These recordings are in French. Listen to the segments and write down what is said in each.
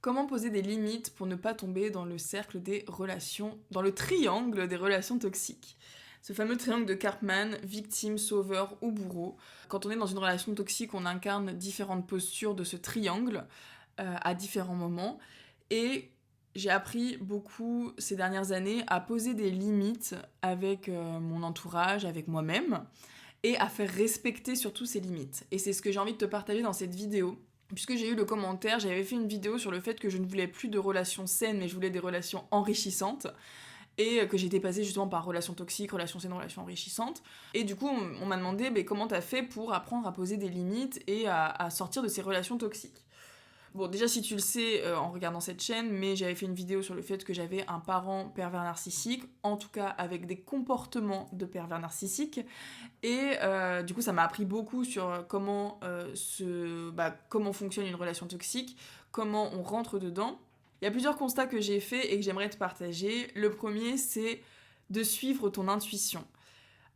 Comment poser des limites pour ne pas tomber dans le cercle des relations, dans le triangle des relations toxiques? Ce fameux triangle de Karpman, victime, sauveur ou bourreau. Quand on est dans une relation toxique, on incarne différentes postures de ce triangle à différents moments. Et j'ai appris beaucoup ces dernières années à poser des limites avec mon entourage, avec moi-même, et à faire respecter surtout ces limites. Et c'est ce que j'ai envie de te partager dans cette vidéo. Puisque j'ai eu le commentaire, j'avais fait une vidéo sur le fait que je ne voulais plus de relations saines, mais je voulais des relations enrichissantes, et que j'étais passée justement par relations toxiques, relations saines, relations enrichissantes. Et du coup, on m'a demandé comment t'as fait pour apprendre à poser des limites et à sortir de ces relations toxiques. Bon, déjà, si tu le sais en regardant cette chaîne, mais j'avais fait une vidéo sur le fait que j'avais un parent pervers narcissique, en tout cas avec des comportements de pervers narcissique, et du coup, ça m'a appris beaucoup sur comment fonctionne une relation toxique, comment on rentre dedans. Il y a plusieurs constats que j'ai faits et que j'aimerais te partager. Le premier, c'est de suivre ton intuition.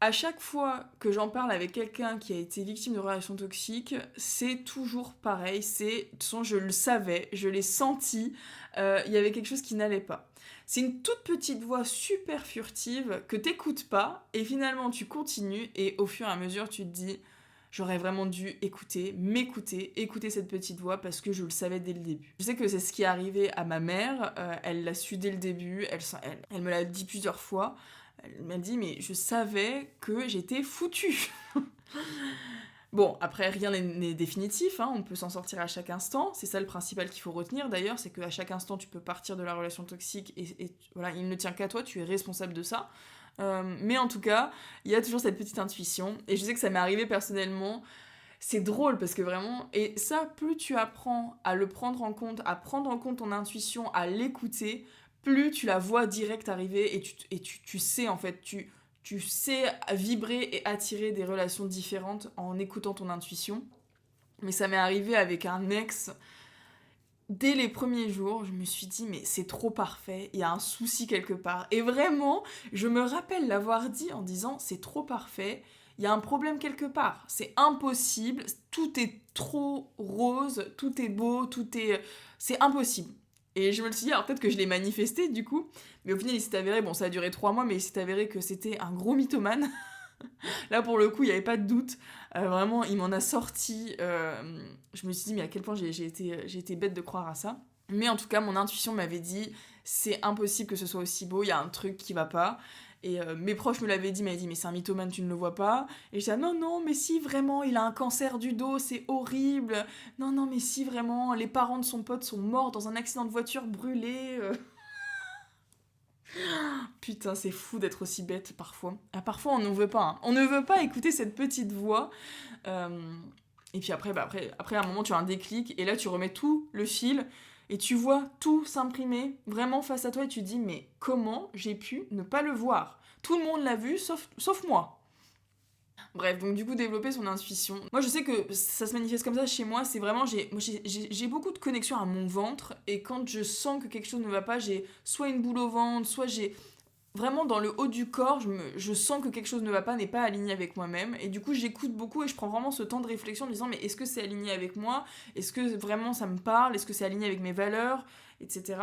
À chaque fois que j'en parle avec quelqu'un qui a été victime de relations toxiques, c'est toujours pareil. De toute façon, je le savais, je l'ai senti, il y avait quelque chose qui n'allait pas. C'est une toute petite voix super furtive que t'écoutes pas, et finalement tu continues, et au fur et à mesure tu te dis, j'aurais vraiment dû m'écouter, écouter cette petite voix parce que je le savais dès le début. Je sais que c'est ce qui est arrivé à ma mère, elle l'a su dès le début, elle me l'a dit plusieurs fois. Elle m'a dit, mais je savais que j'étais foutue. Bon, après, rien n'est définitif, hein, on peut s'en sortir à chaque instant. C'est ça le principal qu'il faut retenir d'ailleurs, c'est qu'à chaque instant, tu peux partir de la relation toxique et voilà, il ne tient qu'à toi, tu es responsable de ça. Mais en tout cas, il y a toujours cette petite intuition. Et je sais que ça m'est arrivé personnellement. C'est drôle parce que vraiment, et ça, plus tu apprends à le prendre en compte, à prendre en compte ton intuition, à l'écouter, plus tu la vois direct arriver et tu sais en fait, tu sais vibrer et attirer des relations différentes en écoutant ton intuition. Mais ça m'est arrivé avec un ex. Dès les premiers jours, je me suis dit, mais c'est trop parfait, il y a un souci quelque part. Et vraiment, je me rappelle l'avoir dit en disant, c'est trop parfait, il y a un problème quelque part. C'est impossible, tout est trop rose, tout est beau, tout est... C'est impossible. Et je me suis dit, alors peut-être que je l'ai manifesté du coup, mais au final il s'est avéré, bon ça a duré 3 mois, mais il s'est avéré que c'était un gros mythomane. Là, pour le coup, il n'y avait pas de doute. Vraiment, il m'en a sorti. Je me suis dit, mais à quel point j'ai été bête de croire à ça. Mais en tout cas, mon intuition m'avait dit, c'est impossible que ce soit aussi beau, il y a un truc qui va pas. Et mes proches me l'avaient dit, m'avaient dit, mais c'est un mythomane, tu ne le vois pas. Et je disais, non, non, mais si, vraiment, il a un cancer du dos, c'est horrible. Non, non, mais si, vraiment, les parents de son pote sont morts dans un accident de voiture brûlé. Putain, c'est fou d'être aussi bête parfois. Ah, parfois, on ne veut pas. Hein. On ne veut pas écouter cette petite voix. Euh, et puis après, à un moment, tu as un déclic. Et là, tu remets tout le fil. Et tu vois tout s'imprimer vraiment face à toi. Et tu te dis, mais comment j'ai pu ne pas le voir? Tout le monde l'a vu, sauf moi. Bref, donc du coup, développer son intuition. Moi, je sais que ça se manifeste comme ça chez moi. C'est vraiment, j'ai beaucoup de connexion à mon ventre. Et quand je sens que quelque chose ne va pas, j'ai soit une boule au ventre, soit j'ai vraiment dans le haut du corps, je sens que quelque chose ne va pas, n'est pas aligné avec moi-même. Et du coup, j'écoute beaucoup et je prends vraiment ce temps de réflexion en me disant, mais est-ce que c'est aligné avec moi? Est-ce que vraiment ça me parle? Est-ce que c'est aligné avec mes valeurs? Etc.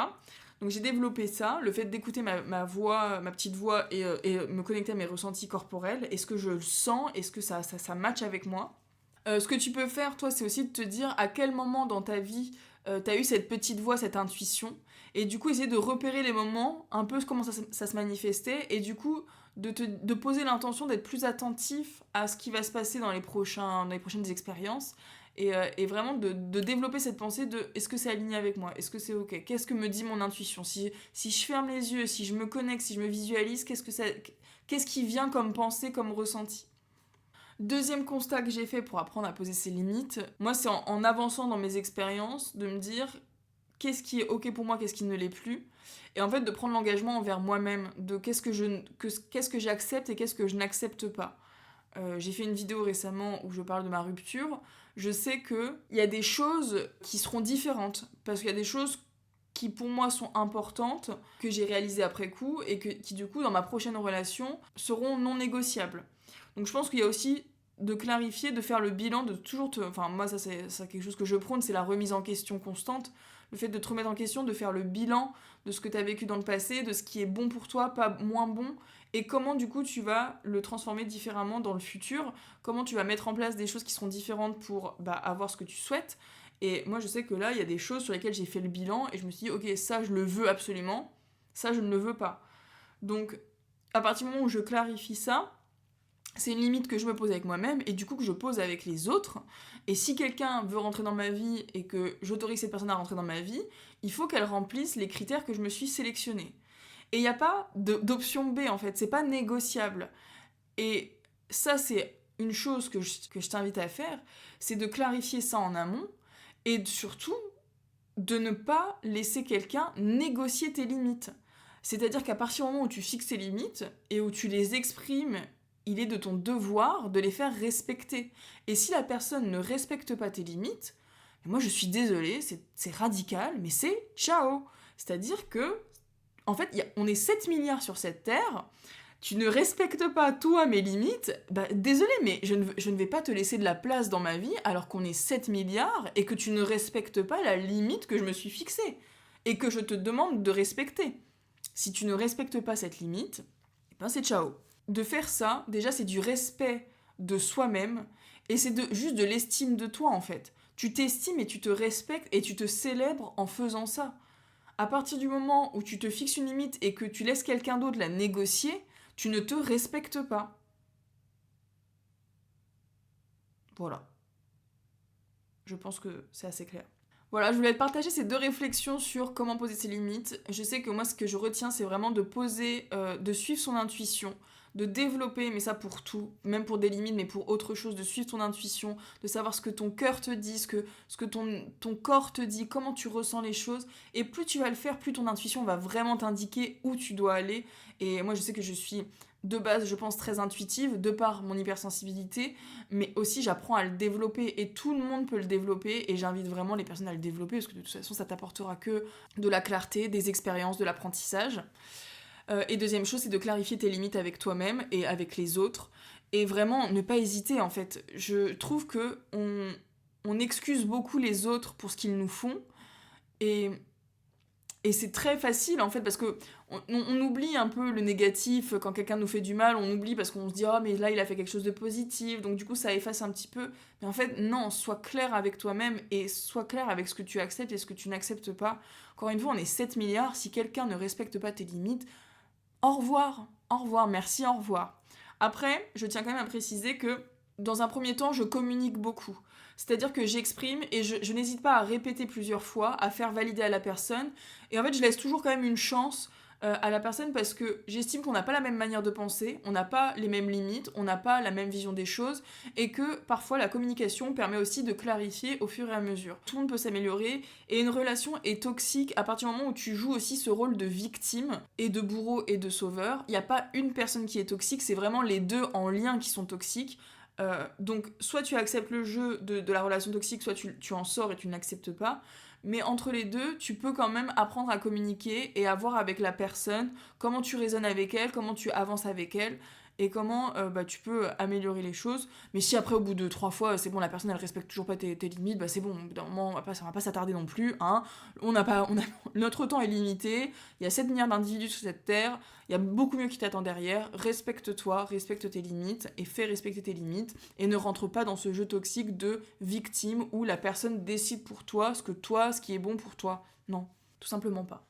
Donc j'ai développé ça, le fait d'écouter ma voix, ma petite voix et me connecter à mes ressentis corporels. Est-ce que je le sens? Est-ce que ça match avec moi? Ce que tu peux faire, toi, c'est aussi de te dire à quel moment dans ta vie t'as eu cette petite voix, cette intuition, et du coup essayer de repérer les moments, un peu comment ça se manifestait, et du coup de poser l'intention d'être plus attentif à ce qui va se passer dans les prochaines expériences, et vraiment de développer cette pensée de est-ce que c'est aligné avec moi, est-ce que c'est ok, qu'est-ce que me dit mon intuition, si je ferme les yeux, si je me connecte, si je me visualise, qu'est-ce qui vient comme pensée, comme ressenti. Deuxième constat que j'ai fait pour apprendre à poser ses limites, moi c'est en avançant dans mes expériences de me dire qu'est-ce qui est ok pour moi, qu'est-ce qui ne l'est plus, et en fait de prendre l'engagement envers moi-même de qu'est-ce que j'accepte et qu'est-ce que je n'accepte pas. J'ai fait une vidéo récemment où je parle de ma rupture. Je sais qu'il y a des choses qui seront différentes parce qu'il y a des choses qui pour moi sont importantes, que j'ai réalisées après coup et qui du coup dans ma prochaine relation seront non négociables. Donc je pense qu'il y a aussi de clarifier, de faire le bilan, de toujours te... Enfin moi ça c'est quelque chose que je prône, c'est la remise en question constante. le fait de te remettre en question, de faire le bilan de ce que tu as vécu dans le passé, de ce qui est bon pour toi, pas moins bon, et comment du coup tu vas le transformer différemment dans le futur, comment tu vas mettre en place des choses qui seront différentes pour avoir ce que tu souhaites. Et moi je sais que là, il y a des choses sur lesquelles j'ai fait le bilan, et je me suis dit, ok, ça je le veux absolument, ça je ne le veux pas. Donc, à partir du moment où je clarifie ça, c'est une limite que je me pose avec moi-même et du coup que je pose avec les autres. Et si quelqu'un veut rentrer dans ma vie et que j'autorise cette personne à rentrer dans ma vie, il faut qu'elle remplisse les critères que je me suis sélectionnés. Et il n'y a pas d'option B en fait, c'est pas négociable. Et ça, c'est une chose que je t'invite à faire, c'est de clarifier ça en amont et surtout de ne pas laisser quelqu'un négocier tes limites. C'est-à-dire qu'à partir du moment où tu fixes tes limites et où tu les exprimes, il est de ton devoir de les faire respecter. Et si la personne ne respecte pas tes limites, moi je suis désolée, c'est radical, mais c'est ciao. C'est-à-dire que, en fait, on est 7 milliards sur cette terre, tu ne respectes pas toi mes limites, désolé, mais je ne vais pas te laisser de la place dans ma vie alors qu'on est 7 milliards et que tu ne respectes pas la limite que je me suis fixée et que je te demande de respecter. Si tu ne respectes pas cette limite, c'est ciao. De faire ça, déjà, c'est du respect de soi-même et c'est juste de l'estime de toi, en fait. Tu t'estimes et tu te respectes et tu te célèbres en faisant ça. À partir du moment où tu te fixes une limite et que tu laisses quelqu'un d'autre la négocier, tu ne te respectes pas. Voilà. Je pense que c'est assez clair. Voilà, je voulais te partager ces 2 réflexions sur comment poser ses limites. Je sais que moi, ce que je retiens, c'est vraiment de poser, de suivre son intuition, de développer, mais ça pour tout, même pour des limites, mais pour autre chose, de suivre ton intuition, de savoir ce que ton cœur te dit, ce que ton corps te dit, comment tu ressens les choses. Et plus tu vas le faire, plus ton intuition va vraiment t'indiquer où tu dois aller. Et moi, je sais que je suis de base, je pense, très intuitive, de par mon hypersensibilité, mais aussi j'apprends à le développer, et tout le monde peut le développer, et j'invite vraiment les personnes à le développer, parce que de toute façon, ça t'apportera que de la clarté, des expériences, de l'apprentissage. Et deuxième chose, c'est de clarifier tes limites avec toi-même et avec les autres, et vraiment ne pas hésiter, en fait. Je trouve que on excuse beaucoup les autres pour ce qu'ils nous font, et c'est très facile en fait parce que on oublie un peu le négatif quand quelqu'un nous fait du mal, on oublie parce qu'on se dit oh mais là il a fait quelque chose de positif, donc du coup ça efface un petit peu. Mais en fait non, sois clair avec toi-même et sois clair avec ce que tu acceptes et ce que tu n'acceptes pas. Encore une fois, on est 7 milliards, si quelqu'un ne respecte pas tes limites, au revoir, merci, au revoir. Après, je tiens quand même à préciser que dans un premier temps, je communique beaucoup. C'est-à-dire que j'exprime et je n'hésite pas à répéter plusieurs fois, à faire valider à la personne. Et en fait, je laisse toujours quand même une chance à la personne parce que j'estime qu'on n'a pas la même manière de penser, on n'a pas les mêmes limites, on n'a pas la même vision des choses et que parfois la communication permet aussi de clarifier au fur et à mesure. Tout le monde peut s'améliorer et une relation est toxique à partir du moment où tu joues aussi ce rôle de victime et de bourreau et de sauveur. Il n'y a pas une personne qui est toxique, c'est vraiment les deux en lien qui sont toxiques. Donc soit tu acceptes le jeu de la relation toxique, soit tu en sors et tu ne l'acceptes pas. Mais entre les deux, tu peux quand même apprendre à communiquer et à voir avec la personne comment tu raisonnes avec elle, comment tu avances avec elle et comment tu peux améliorer les choses. Mais si après, au bout de 3 fois, c'est bon, la personne elle respecte toujours pas tes limites, c'est bon, au bout d'un moment, on va pas s'attarder non plus. Hein. Notre temps est limité, il y a 7 milliards d'individus sur cette terre, il y a beaucoup mieux qui t'attend derrière. Respecte-toi, respecte tes limites et fais respecter tes limites et ne rentre pas dans ce jeu toxique de victime où la personne décide pour toi, ce qui est bon pour toi. Non, tout simplement pas.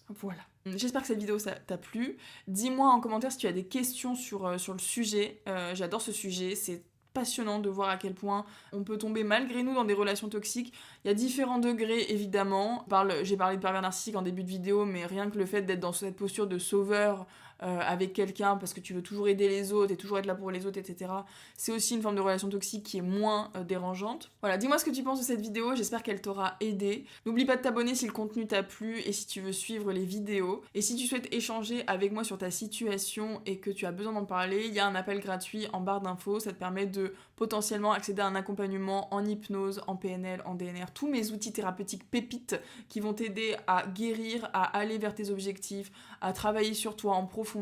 Voilà. J'espère que cette vidéo t'a plu. Dis-moi en commentaire si tu as des questions sur le sujet. J'adore ce sujet, c'est passionnant de voir à quel point on peut tomber malgré nous dans des relations toxiques. Il y a différents degrés évidemment. J'ai parlé de pervers narcissique en début de vidéo, mais rien que le fait d'être dans cette posture de sauveur avec quelqu'un parce que tu veux toujours aider les autres et toujours être là pour les autres, etc. C'est aussi une forme de relation toxique qui est moins dérangeante. Voilà, dis-moi ce que tu penses de cette vidéo, j'espère qu'elle t'aura aidé. N'oublie pas de t'abonner si le contenu t'a plu et si tu veux suivre les vidéos. Et si tu souhaites échanger avec moi sur ta situation et que tu as besoin d'en parler, il y a un appel gratuit en barre d'infos, ça te permet de potentiellement accéder à un accompagnement en hypnose, en PNL, en DNR, tous mes outils thérapeutiques pépites qui vont t'aider à guérir, à aller vers tes objectifs, à travailler sur toi en profondeur.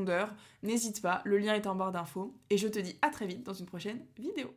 N'hésite pas, le lien est en barre d'infos et je te dis à très vite dans une prochaine vidéo.